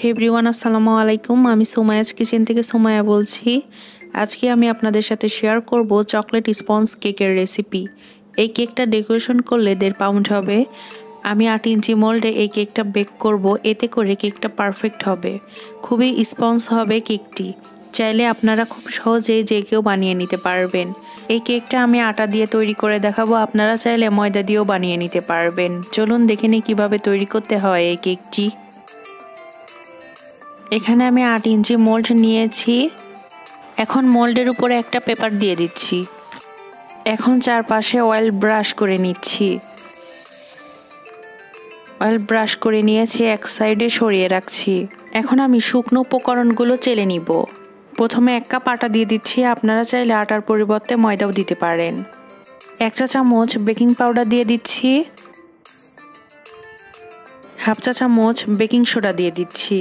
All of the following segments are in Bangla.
হে এভরিওয়ান, আসসালামু আলাইকুম। আমি সুমাইয়াস কিচেন থেকে সুমাইয়া বলছি। আজকে আমি আপনাদের সাথে শেয়ার করব চকলেট স্পঞ্জ কেকের রেসিপি। এই কেকটা ডেকোরেশন করলে 1.5 পাউন্ড হবে। আমি 8 ইঞ্চি মোল্ডে এই কেকটা বেক করব, এতে করে কেকটা পারফেক্ট হবে। খুবই স্পঞ্জ হবে কেকটি। চাইলে আপনারা খুব সহজেই যে কেউ বানিয়ে নিতে পারবেন। এই কেকটা আমি আটা দিয়ে তৈরি করে দেখাবো, আপনারা চাইলে ময়দা দিয়েও বানিয়ে নিতে পারবেন। চলুন দেখে নিই কীভাবে তৈরি করতে হয় এই কেকটি। এখানে আমি 8 ইঞ্চি মোল্ড নিয়েছি। এখন মোল্ডের উপরে একটা পেপার দিয়ে দিচ্ছি। এখন চারপাশে অয়েল ব্রাশ করে নিচ্ছি। অয়েল ব্রাশ করে নিয়েছি, এক সাইডে সরিয়ে রাখছি। এখন আমি শুকনো উপকরণগুলো চেলে নিব। প্রথমে 1 কাপ আটা দিয়ে দিচ্ছি, আপনারা চাইলে আটার পরিবর্তে ময়দাও দিতে পারেন। 1 চা চামচ বেকিং পাউডার দিয়ে দিচ্ছি। 1/2 চা চামচ বেকিং সোডা দিয়ে দিচ্ছি।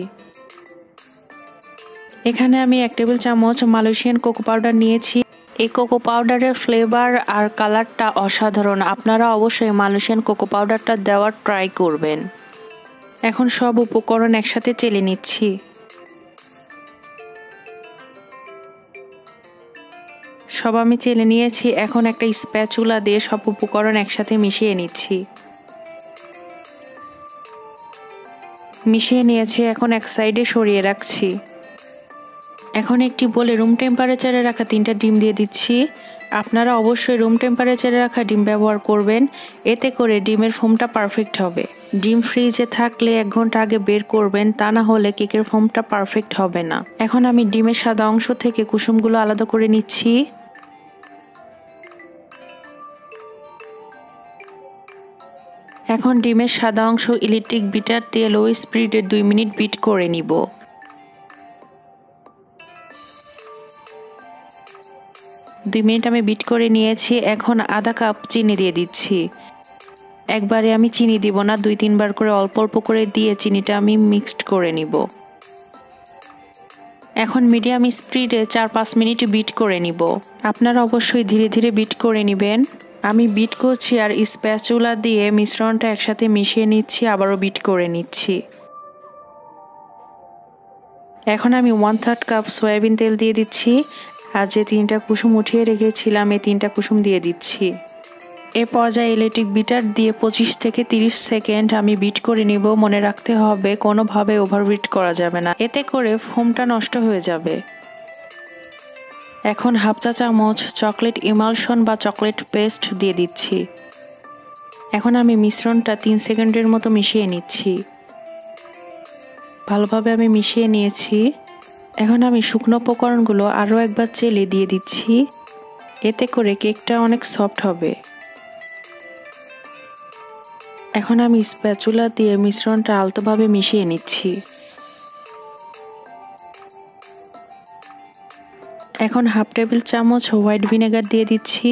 এখানে আমি 1 টেবিল চামচ মালয়েশিয়ান কোকো পাউডার নিয়েছি। এই কোকো পাউডারের ফ্লেভার আর কালারটা অসাধারণ, আপনারা অবশ্যই মালয়েশিয়ান কোকো পাউডারটা দেওয়ার ট্রাই করবেন। এখন সব উপকরণ একসাথে চেলে নিচ্ছি। সব আমি চেলে নিয়েছি। এখন একটা স্প্যাচুলা দিয়ে সব উপকরণ একসাথে মিশিয়ে নিচ্ছি। মিশিয়ে নিয়েছি, এখন এক সাইডে সরিয়ে রাখছি। এখন একটি বলে রুম টেম্পারেচারে রাখা 3টা ডিম দিয়ে দিচ্ছি। আপনারা অবশ্যই রুম টেম্পারেচারে রাখা ডিম ব্যবহার করবেন, এতে করে ডিমের ফোমটা পারফেক্ট হবে। ডিম ফ্রিজে থাকলে 1 ঘন্টা আগে বের করবেন, তা না হলে কেকের ফোমটা পারফেক্ট হবে না। এখন আমি ডিমের সাদা অংশ থেকে কুসুমগুলো আলাদা করে নিচ্ছি। এখন ডিমের সাদা অংশ ইলেকট্রিক বিটার দিয়ে লো স্পিডে 2 মিনিট বিট করে নিব। 2 মিনিট আমি বিট করে নিয়েছি। এখন আধা কাপ চিনি দিয়ে দিচ্ছি। একবারে আমি চিনি দিব না, 2-3 বার করে অল্প অল্প করে দিয়ে চিনিটা আমি মিক্সড করে নিব। এখন মিডিয়াম স্পিডে 4-5 মিনিট বিট করে নিব। আপনারা অবশ্যই ধীরে ধীরে বিট করে নেবেন। আমি বিট করছি আর স্প্যাচুলা দিয়ে মিশ্রণটা একসাথে মিশিয়ে নিচ্ছি, আবারও বিট করে নিচ্ছি। এখন আমি 1/3 কাপ সয়াবিন তেল দিয়ে দিচ্ছি, আর যে 3টা কুসুম উঠিয়ে রেখেছিলাম এই 3টা কুসুম দিয়ে দিচ্ছি। এ পর্যায়ে ইলেকট্রিক বিটার দিয়ে 25 থেকে 30 সেকেন্ড আমি বিট করে নিব। মনে রাখতে হবে কোনোভাবে ওভারবিট করা যাবে না, এতে করে ফোমটা নষ্ট হয়ে যাবে। এখন 1/2 চা চামচ চকলেট ইমালশন বা চকলেট পেস্ট দিয়ে দিচ্ছি। এখন আমি মিশ্রণটা 3 সেকেন্ডের মতো মিশিয়ে নিচ্ছি। ভালোভাবে আমি মিশিয়ে নিয়েছি। এখন আমি শুকনো উপকরণগুলো আরও একবার চেলে দিয়ে দিচ্ছি, এতে করে কেকটা অনেক সফট হবে। এখন আমি স্প্যাচুলা দিয়ে মিশ্রণটা আলতোভাবে মিশিয়ে নিচ্ছি। এখন 1/2 টেবিল চামচ হোয়াইট ভিনেগার দিয়ে দিচ্ছি।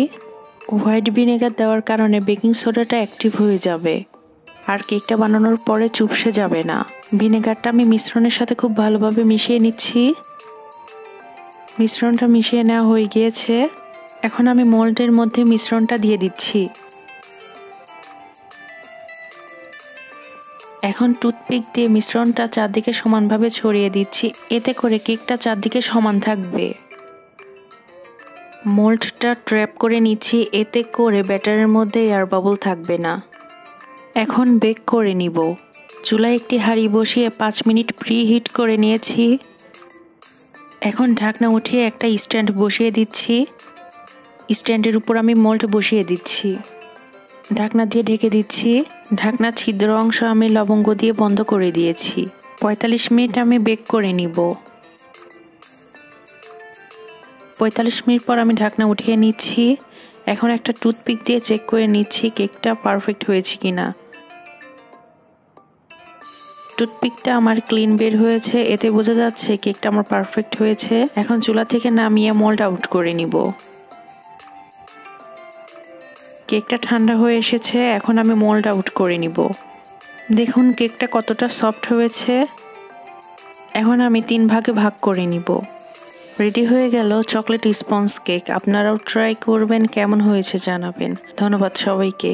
হোয়াইট ভিনেগার দেওয়ার কারণে বেকিং সোডাটা অ্যাক্টিভ হয়ে যাবে, আর কেকটা বানানোর পরে চুপসে যাবে না। ভিনেগারটা আমি মিশ্রণের সাথে খুব ভালোভাবে মিশিয়ে নিচ্ছি। মিশ্রণটা মিশিয়ে নেওয়া হয়ে গিয়েছে। এখন আমি মোল্ডের মধ্যে মিশ্রণটা দিয়ে দিচ্ছি। এখন টুথপিক দিয়ে মিশ্রণটা চারদিকে সমানভাবে ছড়িয়ে দিচ্ছি, এতে করে কেকটা চারদিকে সমান থাকবে। মোল্ডটা ট্র্যাপ করে নিচ্ছি, এতে করে ব্যাটারের মধ্যে এয়ার বাবল থাকবে না। এখন বেক করে নিব। চুলায় একটি হাঁড়ি বসিয়ে 5 মিনিট প্রি হিট করে নিয়েছি। এখন ঢাকনা উঠিয়ে একটা স্ট্যান্ড বসিয়ে দিচ্ছি। স্ট্যান্ডের উপর আমি মোল্ড বসিয়ে দিচ্ছি। ঢাকনা দিয়ে ঢেকে দিচ্ছি। ঢাকনা ছিদ্র অংশ আমি লবঙ্গ দিয়ে বন্ধ করে দিয়েছি। 45 মিনিট আমি বেক করে নিব। 45 মিনিট পর আমি ঢাকনা উঠিয়ে নিচ্ছি। এখন একটা টুথপিক দিয়ে চেক করে নিচ্ছি কেকটা পারফেক্ট হয়েছে কিনা। টুথপিকটা আমার ক্লিন বের হয়েছে, এতে বোঝা যাচ্ছে কেকটা আমার পারফেক্ট হয়েছে। এখন চুলা থেকে নামিয়ে মোল্ড আউট করে নিব। কেকটা ঠান্ডা হয়ে এসেছে, এখন আমি মোল্ড আউট করে নিব। দেখুন কেকটা কতটা সফট হয়েছে। এখন আমি 3 ভাগে ভাগ করে নিব। রেডি হয়ে গেল চকলেট স্পঞ্জ কেক। আপনারাও ট্রাই করবেন, কেমন হয়েছে জানাবেন। ধন্যবাদ সবাইকে।